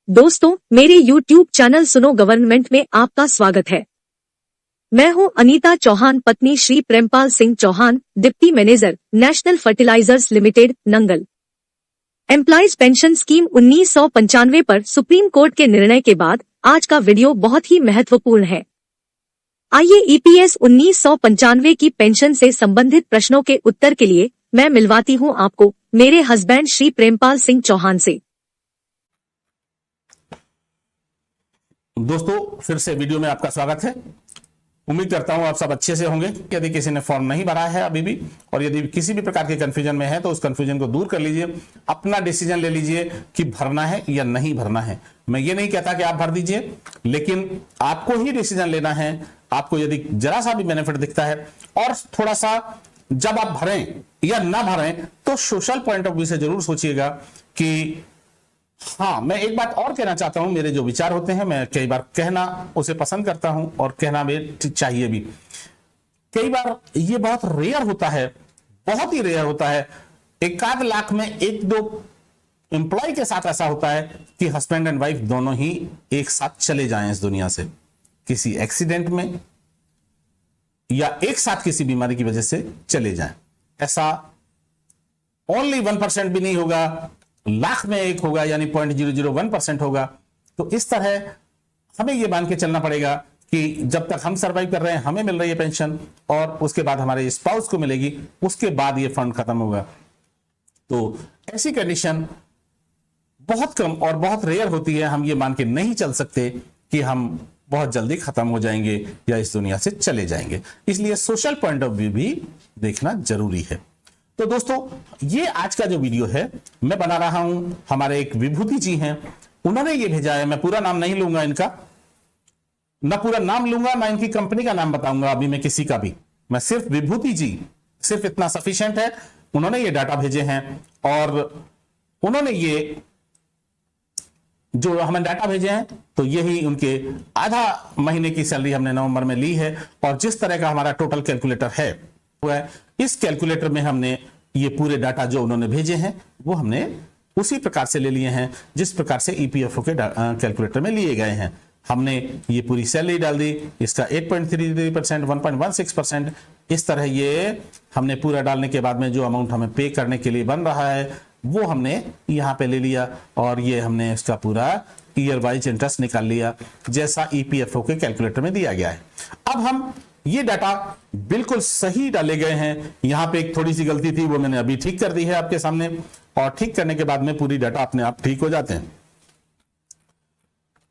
दोस्तों, मेरे YouTube channel सुनो गवर्नमेंट में आपका स्वागत है। मैं हूं अनीता चौहान, पत्नी Shri Prempal Singh Chauhan, deputy manager, National Fertilizers Limited, Nangal. Employees Pension Scheme 1995 पर सुप्रीम कोर्ट के निर्णय के बाद आज का वीडियो बहुत ही महत्वपूर्ण है। आइए EPS 1995 की पेंशन से संबंधित प्रश्नों के उत्तर के लिए मैं मिलवाती हूं आपको मेरे हस्बैंड श्री प्रेमपाल सिंह चौहान से। दोस्तों, फिर से वीडियो में आपका स्वागत है। उम्मीद करता हूं आप सब अच्छे से होंगे। यदि किसी ने फॉर्म नहीं भरा है अभी भी, और यदि किसी भी प्रकार के कंफ्यूजन में है तो उस कंफ्यूजन को दूर कर लीजिए, अपना डिसीजन ले लीजिए कि भरना है या नहीं भरना है। मैं ये नहीं कहता कि आप भर दीजिए, लेकिन आपको ही डिसीजन लेना है। आपको यदि जरा सा भी बेनिफिट दिखता है, और थोड़ा सा जब आप भरें या ना भरें तो सोशल पॉइंट ऑफ व्यू से जरूर सोचिएगा कि हाँ, मैं एक बात और कहना चाहता हूं। मेरे जो विचार होते हैं, मैं कई बार कहना उसे पसंद करता हूं और कहना भी चाहिए भी। कई बार ये बहुत रेयर होता है, बहुत ही रेयर होता है। एक आध लाख में एक दो एम्प्लॉय के साथ ऐसा होता है कि हस्बैंड एंड वाइफ दोनों ही एक साथ चले जाएं इस दुनिया से, किसी एक्सीडेंट में या एक साथ किसी बीमारी की वजह से चले जाएं। ऐसा ओनली 1% भी नहीं होगा, लाख में एक होगा, यानी 0.001% होगा। तो इस तरह हमें यह मान के चलना पड़ेगा कि जब तक हम सर्वाइव कर रहे हैं, हमें मिल रही है पेंशन, और उसके बाद हमारे स्पाउस को मिलेगी, उसके बाद ये फंड खत्म होगा। तो ऐसी कंडीशन बहुत कम और बहुत रेयर होती है। हम ये मान के नहीं चल सकते कि हम बहुत जल्दी खत्म हो जाएंगे या इस दुनिया से चले जाएंगे। इसलिए सोशल पॉइंट ऑफ व्यू भी देखना जरूरी है। तो दोस्तों, ये आज का जो वीडियो है मैं बना रहा हूं, हमारे एक विभूति जी हैं, उन्होंने ये भेजा है। मैं पूरा नाम नहीं लूंगा इनका, ना पूरा नाम लूंगा, ना इनकी कंपनी का नाम बताऊंगा अभी मैं किसी का भी। मैं सिर्फ विभूति जी, सिर्फ इतना सफिशिएंट है। उन्होंने ये डाटा भेजे हैं, और उन्होंने ये जो हमें डाटा भेजे हैं, तो यही उनके आधा महीने की सैलरी हमने नवंबर में ली है। और जिस तरह का हमारा टोटल कैलकुलेटर है, इस कैलकुलेटर में हमने ये पूरे डाटा जो उन्होंने भेजे हैं वो हमने उसी प्रकार से ले लिए हैं जिस प्रकार से EPFO के कैलकुलेटर में लिए गए हैं। हमने ये पूरी सैलरी डाल दी, इसका 8.33%, 1.16%, इस तरह ये हमने पूरा डालने के बाद में जो अमाउंट हमें पे करने के लिए बन रहा है वो हमने यहाँ पे ले लिया, और ये हमने इसका पूरा ईयर वाइज इंटरेस्ट निकाल लिया जैसा EPFO के कैलकुलेटर में दिया गया है। अब हम ये डाटा बिल्कुल सही डाले गए हैं। यहां पे एक थोड़ी सी गलती थी, वो मैंने अभी ठीक कर दी है आपके सामने, और ठीक करने के बाद में पूरी डाटा अपने आप ठीक हो जाते हैं।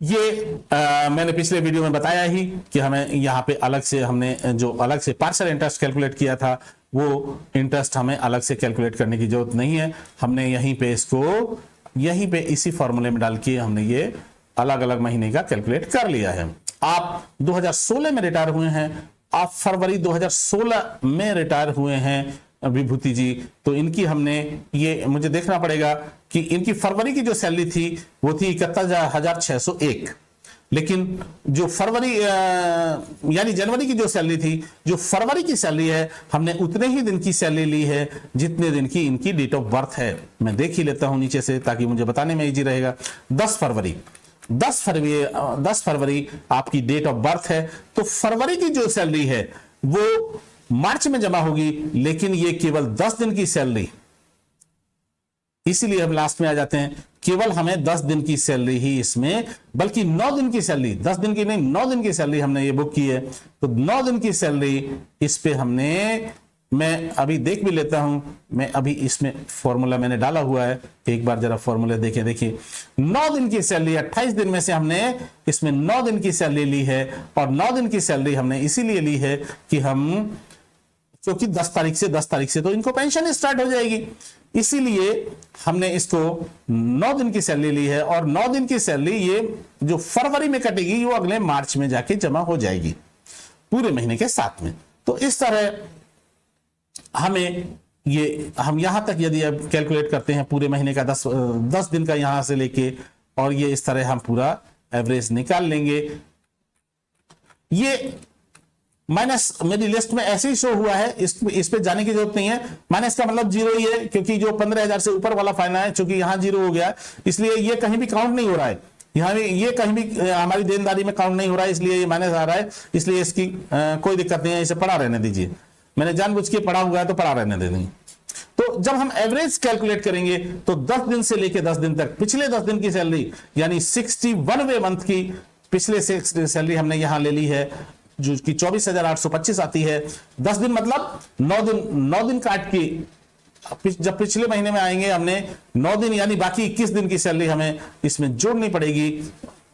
ये मैंने पिछले वीडियो में बताया ही कि हमें यहाँ पे अलग से, हमने जो अलग से पार्शियल इंटरेस्ट कैलकुलेट किया था, वो इंटरेस्ट हमें अलग से कैलकुलेट करने की जरूरत नहीं है। हमने यहीं पे इसको, यहीं पे इसी फॉर्मूले में डाल के हमने ये अलग अलग महीने का कैलकुलेट कर लिया है। आप 2016 में रिटायर हुए हैं, आप फरवरी 2016 में रिटायर हुए हैं विभूति जी, तो इनकी हमने ये, मुझे देखना पड़ेगा कि इनकी फरवरी की जो सैलरी थी वो थी 71,601, लेकिन जो फरवरी यानी जनवरी की जो सैलरी थी, जो फरवरी की सैलरी है, हमने उतने ही दिन की सैलरी ली है जितने दिन की इनकी डेट ऑफ बर्थ है। मैं देख ही लेता हूं नीचे से ताकि मुझे बताने में इजी रहेगा। 10 फरवरी आपकी डेट ऑफ बर्थ है, तो फरवरी की जो सैलरी है वो मार्च में जमा होगी, लेकिन ये केवल 10 दिन की सैलरी, इसीलिए हम लास्ट में आ जाते हैं। केवल हमें 10 दिन की सैलरी ही इसमें, बल्कि 9 दिन की सैलरी, 10 दिन की नहीं 9 दिन की सैलरी हमने ये बुक की है। तो 9 दिन की सैलरी इस पे हमने, मैं अभी देख भी लेता हूं, मैं अभी इसमें फॉर्मूला मैंने डाला हुआ है, एक बार जरा फॉर्मूला देखिए। 9 दिन की सैलरी, 28 दिन में से हमने इसमें 9 दिन की सैलरी ली है, और 9 दिन की सैलरी हमने इसीलिए ली है कि हम, क्योंकि 10 तारीख से तो इनको पेंशन स्टार्ट हो जाएगी, इसीलिए हमने इसको 9 दिन की सैलरी ली है। और 9 दिन की सैलरी ये जो फरवरी में कटेगी वो अगले मार्च में जाके जमा हो जाएगी पूरे महीने के साथ में। तो इस तरह हमें ये, हम यहां तक यदि अब कैलकुलेट करते हैं पूरे महीने का 10 दिन का यहां से लेके, और ये इस तरह हम पूरा एवरेज निकाल लेंगे। ये माइनस मेरी लिस्ट में ऐसे ही शो हुआ है, इस पे जाने की जरूरत नहीं है। माइनस का मतलब जीरो ही है, क्योंकि जो 15,000 से ऊपर वाला फायदा है, चूंकि यहां जीरो हो गया इसलिए ये कहीं भी काउंट नहीं हो रहा है। यहाँ भी ये कहीं भी हमारी देनदारी में काउंट नहीं हो रहा है, इसलिए ये माइनस आ रहा है, इसलिए इसकी कोई दिक्कत नहीं है, इसे पड़ा रहने दीजिए। मैंने जानबूझ के पड़ा हुआ है तो पड़ा रहने दे देंगे। तो जब हम एवरेज कैलकुलेट करेंगे तो 10 दिन से लेकर 10 दिन तक पिछले 10 दिन की सैलरी यानी 61वें मंथ की पिछले 6 दिन सैलरी हमने यहां ले ली है, जो कि 24,825 आती है। 10 दिन मतलब 9 दिन काट के जब पिछले महीने में आएंगे हमने 9 दिन यानी बाकी 21 दिन की सैलरी हमें इसमें जोड़नी पड़ेगी,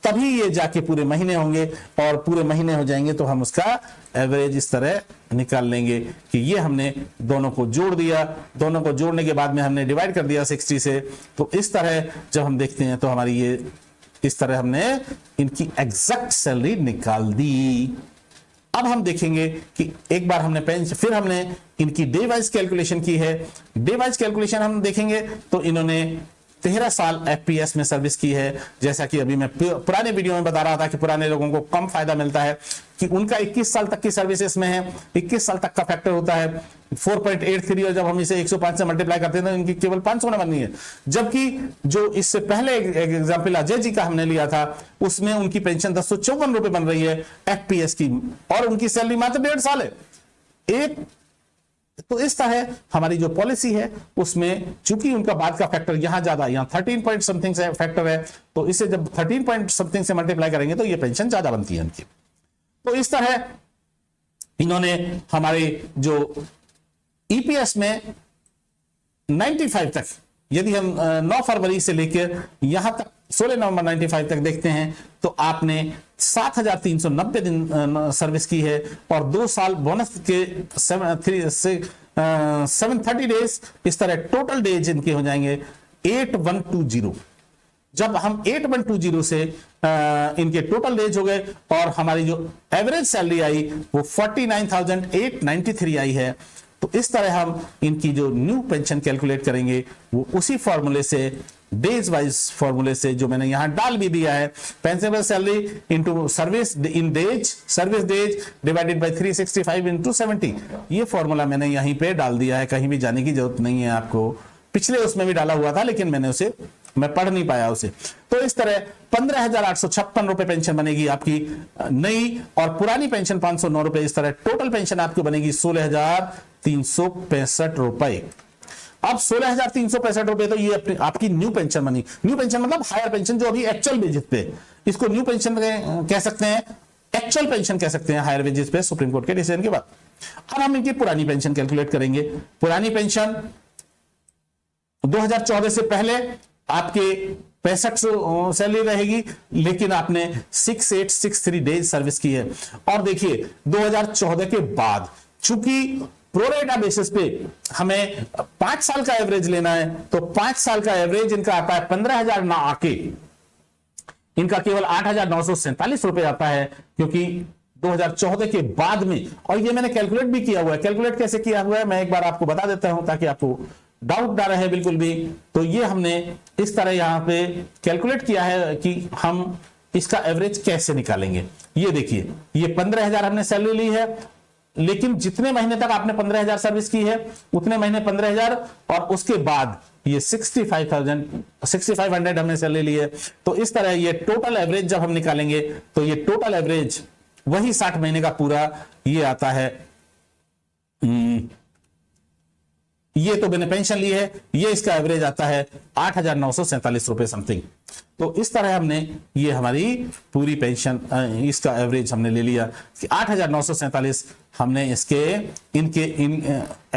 तभी ये जाके पूरे महीने होंगे, और पूरे महीने हो जाएंगे तो हम उसका एवरेज इस तरह निकाल लेंगे कि ये हमने दोनों को जोड़ दिया, दोनों को जोड़ने के बाद में हमने डिवाइड कर दिया 60 से। तो इस तरह जब हम देखते हैं तो हमारी ये इस तरह हमने इनकी एग्जैक्ट सैलरी निकाल दी। अब हम देखेंगे कि एक बार हमने फिर हमने इनकी डे वाइज कैलकुलेशन की है। डे वाइज कैलकुलेशन हम देखेंगे तो इन्होंने 13 साल एफपीएस में सर्विस की है। जैसा कि अभी मैं पुराने वीडियो में बता रहा था कि पुराने लोगों को कम फायदा मिलता है कि उनका 21 साल तक की सर्विसेज में है, 21 साल तक का फैक्टर होता है 4.83, और जब हम इसे 105 से मल्टीप्लाई करते हैं तो इनकी केवल 500 होने वाली है। जबकि जो इससे पहले एग्जाम्पल अजय जी का हमने लिया था उसमें उनकी पेंशन 1054 रुपए बन रही है एफपीएस की, और उनकी सैलरी मात्र 1.5 साल है। तो इस तरह हमारी जो पॉलिसी है उसमें चूंकि उनका बाद का फैक्टर यहां ज्यादा, यहां 13 पॉइंट समथिंग से फैक्टर है, तो इसे जब 13 पॉइंट समथिंग से मल्टीप्लाई करेंगे तो ये पेंशन ज्यादा बनती है इनकी। तो इस तरह इन्होंने हमारे जो ईपीएस में 95 तक, यदि हम 9 फरवरी से लेकर यहां तक 16 नवंबर 95 तक देखते हैं तो आपने 7,390 दिन सर्विस की है, और 2 साल बोनस के 730 डेज, इस तरह टोटल डेज इनके हो जाएंगे 8120। जब हम 8120 से इनके टोटल डेज हो गए और हमारी जो एवरेज सैलरी आई वो 49,893 आई है। तो इस तरह हम इनकी जो न्यू पेंशन कैलकुलेट करेंगे वो उसी फॉर्मूले से, डेज वाइज फॉर्मूले से, जो मैंने यहां डाल भी दिया है, pensionable salary into service in days, service days divided by 365 into 70। ये फॉर्मूला मैंने यहीं पे डाल दिया है, कहीं भी जाने की जरूरत नहीं है आपको। पिछले उसमें भी डाला हुआ था लेकिन मैं पढ़ नहीं पाया उसे। तो इस तरह 15,856 रुपए पेंशन बनेगी आपकी नई, और पुरानी पेंशन 509 रुपए। इस तरह टोटल पेंशन आपको बनेगी 16,365 रुपए। अब 16,365 रुपए तो ये आपकी न्यू पेंशन बनी। न्यू पेंशन मतलब हायर पेंशन, जो अभी एक्चुअल बेसिस पे, इसको न्यू पेंशन कह सकते हैं, एक्चुअल पेंशन कह सकते हैं हायर वेजेस पे, सुप्रीम कोर्ट के डिसीजन के बाद। अब हम इनकी पुरानी पेंशन कैलकुलेट करेंगे। पुरानी पेंशन 2014 से पहले आपके 65 सैलरी रहेगी, लेकिन आपने 6863 डेज सर्विस की है। और देखिए 2014 के बाद चूंकि प्रोरेटा बेसिस पे हमें 5 साल का एवरेज लेना है, तो 5 साल का एवरेज इनका आता है 15,000 ना आके इनका केवल 8,947 रुपए आता है, क्योंकि 2014 के बाद में। और ये मैंने कैलकुलेट भी किया हुआ है। कैलकुलेट कैसे किया हुआ है मैं एक बार आपको बता देता हूं ताकि आपको डाउट ना रहे बिल्कुल भी। तो ये हमने इस तरह यहां पे कैलकुलेट किया है कि हम इसका एवरेज कैसे निकालेंगे। ये देखिए, ये 15,000 हमने सैलरी ली है, लेकिन जितने महीने तक आपने 15,000 सर्विस की है उतने महीने 15,000, और उसके बाद ये 6500 हमने सैलरी ली है। तो इस तरह ये टोटल एवरेज जब हम निकालेंगे तो ये टोटल एवरेज वही 60 महीने का पूरा ये आता है। ये तो मैंने पेंशन ली है, ये इसका एवरेज आता है 8,947 रुपए समथिंग। तो इस तरह हमने ये हमारी पूरी पेंशन इसका एवरेज हमने ले लिया कि 8,947 हमने इनके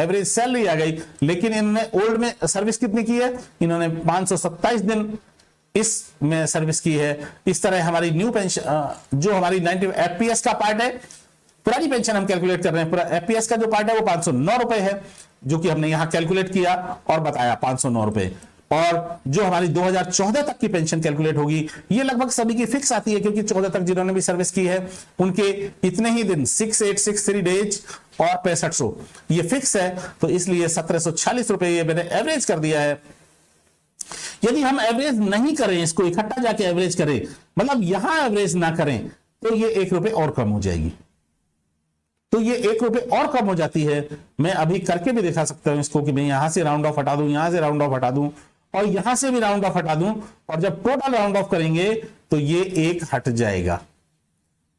एवरेज सैलरी आ गई। लेकिन इन्होंने ओल्ड में सर्विस कितनी की है, इन्होंने 527 दिन इसमें सर्विस की है। इस तरह हमारी न्यू पेंशन जो हमारी 90 एफपीएस का पार्ट है, पुरानी पेंशन हम कैलकुलेट कर रहे हैं, पूरा एफपीएस का जो पार्ट है वो 509 रुपए है, जो कि हमने यहां कैलकुलेट किया और बताया 509 रुपए। और जो हमारी 2014 तक की पेंशन कैलकुलेट होगी, ये लगभग सभी की फिक्स आती है, क्योंकि 14 तक जिन्होंने भी सर्विस की है उनके इतने ही दिन 6863 डेज और 6500 ये फिक्स है। तो इसलिए 1746 रुपए ये मैंने एवरेज कर दिया है। यदि हम एवरेज नहीं करें, इसको इकट्ठा जाके एवरेज करें, मतलब यहां एवरेज ना करें, तो ये 1 रुपए और कम हो जाएगी। तो ये 1 रुपए और कम हो जाती है। मैं अभी करके भी दिखा सकता हूं इसको कि मैं यहां से राउंड ऑफ हटा दूं, यहां से राउंड ऑफ हटा दूं, और यहां से भी राउंड ऑफ हटा दूं, और जब टोटल राउंड ऑफ करेंगे तो ये 1 हट जाएगा,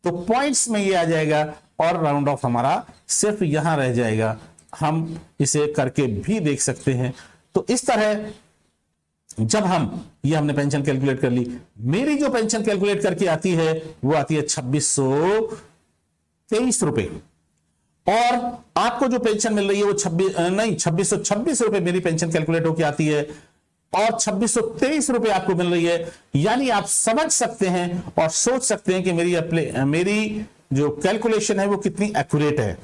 तो पॉइंट्स में ये आ जाएगा और राउंड ऑफ हमारा सिर्फ यहां रह जाएगा। हम इसे करके भी देख सकते हैं। तो इस तरह जब ये हमने पेंशन कैलकुलेट कर ली, मेरी जो पेंशन कैलकुलेट करके आती है वो आती है 2623 रुपए, और आपको जो पेंशन मिल रही है वो 2626 रुपए मेरी पेंशन कैलकुलेट होकर आती है, और 2623 रुपए आपको मिल रही है। यानी आप समझ सकते हैं और सोच सकते हैं कि मेरी जो कैलकुलेशन है वो कितनी एक्यूरेट है।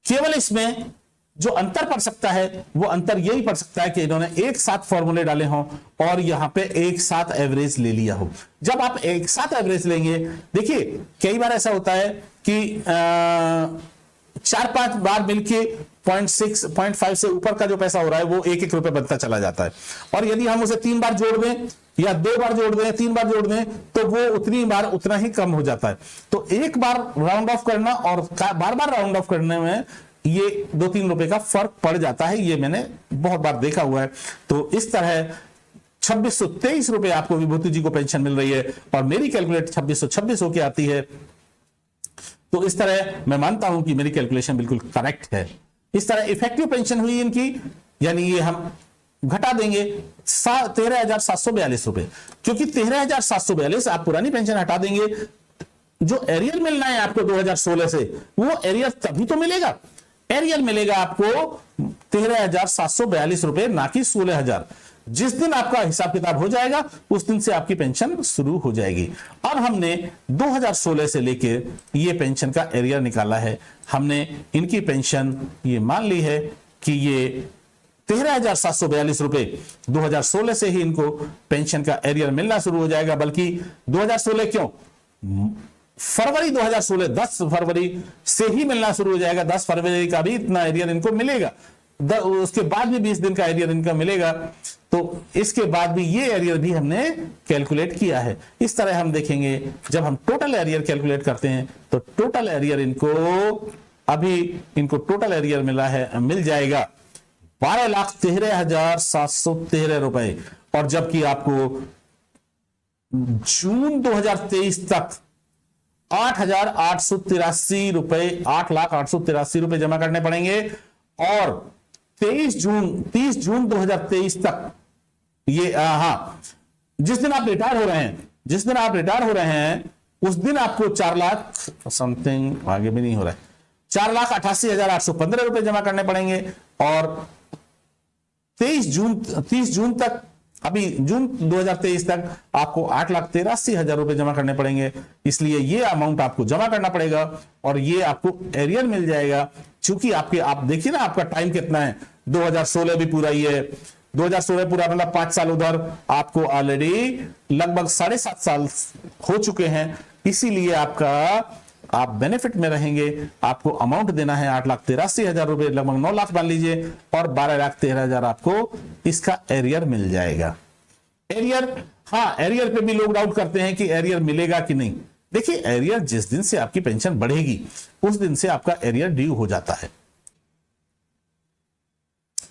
केवल इसमें जो अंतर पड़ सकता है वो अंतर यही पड़ सकता है कि इन्होंने एक साथ फॉर्मूले डाले हों और यहां पे एक साथ एवरेज ले लिया हो। जब आप एक साथ एवरेज लेंगे, देखिए कई बार ऐसा होता है कि 4-5 बार मिलके 0.6 0.5 से ऊपर का जो पैसा हो रहा है वो 1-1 रुपए बनता चला जाता है, और यदि हम उसे 3 बार जोड़ दें या 2 बार जोड़ दें, 3 बार जोड़ दें, तो वो उतनी बार उतना ही कम हो जाता है। तो एक बार राउंड ऑफ करना और बार बार राउंड ऑफ करने में ये 2-3 रुपए का फर्क पड़ जाता है, ये मैंने बहुत बार देखा हुआ है। तो इस तरह 2623 रुपए आपको विभूति जी को पेंशन मिल रही है और मेरी कैलकुलेट 2626 होके आती है। तो इस तरह मैं मानता हूं कि मेरी कैलकुलेशन बिल्कुल करेक्ट है। इस तरह इफेक्टिव पेंशन हुई इनकी, यानी ये हम घटा देंगे 13,742 रुपए, क्योंकि 13,742 आप पुरानी पेंशन हटा देंगे, जो एरियर मिलना है आपको 2016 से, वो एरियर तभी तो मिलेगा। एरियर मिलेगा आपको 13,742 रुपए, ना कि 16,000। जिस दिन आपका हिसाब किताब हो जाएगा उस दिन से आपकी पेंशन शुरू हो जाएगी। अब हमने 2016 से लेकर ये पेंशन का एरियर निकाला है। हमने इनकी पेंशन ये मान ली है कि ये 13,742 रुपए 2016 से ही इनको पेंशन का एरियर मिलना शुरू हो जाएगा। बल्कि 2016 क्यों, फरवरी 2016 10 फरवरी से ही मिलना शुरू हो जाएगा। 10 फरवरी का भी इतना एरियर इनको मिलेगा, उसके बाद भी 20 दिन का एरियर इनका मिलेगा। तो इसके बाद भी ये एरियर भी हमने कैलकुलेट किया है। इस तरह हम देखेंगे, जब हम टोटल एरियर कैलकुलेट करते हैं तो टोटल एरियर इनको टोटल एरियर मिल जाएगा 12,13,713 रुपए। और जबकि आपको जून 2023 तक 8,883 रुपए 8,883 रुपए जमा करने पड़ेंगे, और 30 जून 2023 तक ये जिस दिन आप रिटायर हो रहे हैं उस दिन आपको 4 लाख समथिंग, आगे भी नहीं हो रहा है, 4,88,815 रुपए जमा करने पड़ेंगे। और 30 जून तक, अभी जून 2023 तक आपको 8,83,000 रुपए जमा करने पड़ेंगे। इसलिए ये अमाउंट आपको जमा करना पड़ेगा और ये आपको एरियर मिल जाएगा। चूंकि आप देखिए ना, आपका टाइम कितना है, 2016 भी पूरा ही है, 2016 पूरा मतलब 5 साल उधर, आपको ऑलरेडी लगभग 7.5 साल हो चुके हैं। इसीलिए आप बेनिफिट में रहेंगे। आपको अमाउंट देना है 8,83,000 रुपए, लगभग 9 लाख मान लीजिए, और 12,13,000 आपको इसका एरियर मिल जाएगा। एरियर पे भी लोग डाउट करते हैं कि एरियर मिलेगा कि नहीं। देखिए, एरियर जिस दिन से आपकी पेंशन बढ़ेगी उस दिन से आपका एरियर ड्यू हो जाता है।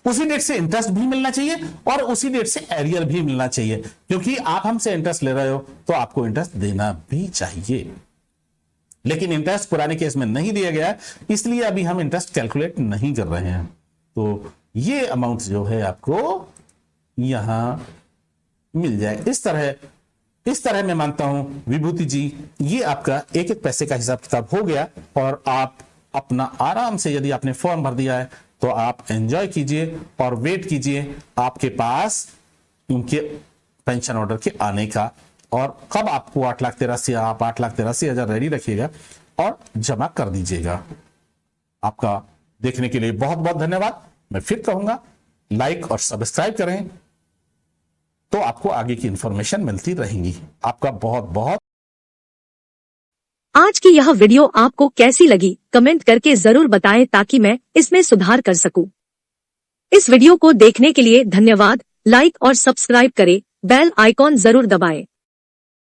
उसी डेट से इंटरेस्ट भी मिलना चाहिए और उसी डेट से एरियर भी मिलना चाहिए, क्योंकि आप हमसे इंटरेस्ट ले रहे हो तो आपको इंटरेस्ट देना भी चाहिए। लेकिन इंटरेस्ट पुराने केस में नहीं दिया गया, इसलिए अभी हम इंटरेस्ट कैलकुलेट नहीं कर रहे हैं। तो ये अमाउंट जो है आपको यहां मिल जाए। इस तरह मैं मानता हूं विभूति जी, ये आपका 1-1 पैसे का हिसाब किताब हो गया, और आप अपना आराम से, यदि आपने फॉर्म भर दिया है तो आप एंजॉय कीजिए और वेट कीजिए आपके पास उनके पेंशन ऑर्डर के आने का। और कब आपको 8,83,000 रेडी रखिएगा और जमा कर दीजिएगा। आपका देखने के लिए बहुत बहुत धन्यवाद। मैं फिर कहूंगा, लाइक और सब्सक्राइब करें तो आपको आगे की इंफॉर्मेशन मिलती रहेंगी। आपका बहुत बहुत। आज की यह वीडियो आपको कैसी लगी कमेंट करके जरूर बताएं, ताकि मैं इसमें सुधार कर सकूं। इस वीडियो को देखने के लिए धन्यवाद। लाइक और सब्सक्राइब करें, बेल आइकॉन जरूर दबाएं।